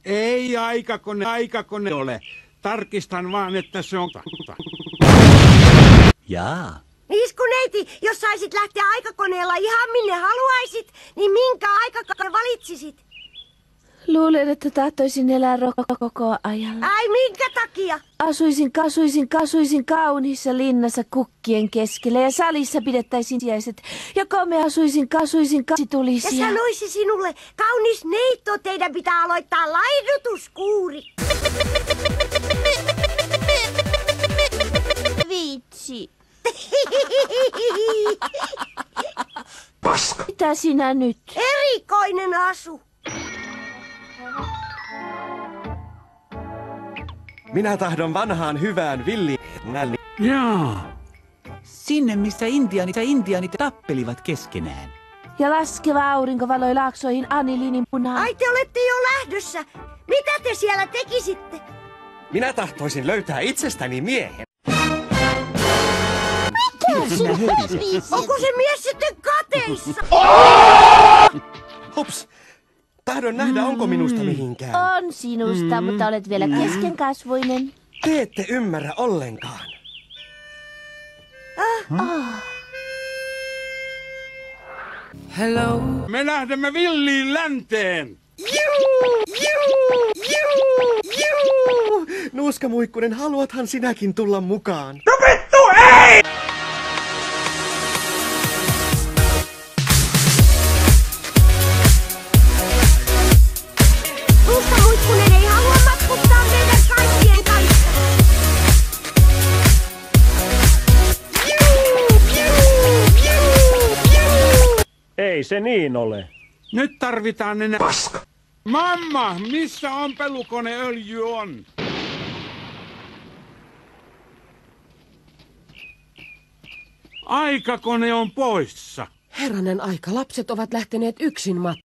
Ei aikakone ole. Tarkistan vaan, että se on... Jaa. Iskuneiti, jos saisit lähteä aikakoneella ihan minne haluaisit, niin minkä aikakone valitsisit? Luulen, että tahtoisin elää koko ajalla. Ai minkä takia? Asuisin kauniissa linnassa kukkien keskellä ja salissa pidettäisiin sijaiset. Ja me asuisin kasitulisia. Ja sanoisi sinulle, kaunis neitto, teidän pitää aloittaa laidutuskuuri. Vitsi. Mitä sinä nyt? Erikoinen asu. Minä tahdon vanhaan hyvään villiin. Jaa. Sinne, missä intiaanit tappelivat keskenään. Ja laskeva aurinko valoi laaksoihin aniliinin punaan. Ai te olette jo lähdössä. Mitä te siellä tekisitte? Minä tahtoisin löytää itsestäni miehen. Onko se mies sitten kateissa? Hups! Tahdon nähdä, onko minusta mihinkään. On sinusta, mutta olet vielä keskenkasvuinen. Te ette ymmärrä ollenkaan. Hello. Me lähdemme villiin länteen. Nuuskamuikkunen, haluathan sinäkin tulla mukaan? Nuuskamuikkunen ei halua matkuttaa meidän kaikkien kanssa. Ei se niin ole. Nyt tarvitaan enää... Mamma, missä on pelukoneöljy on? Aikakone on poissa. Herranen aika, lapset ovat lähteneet yksin matkaan.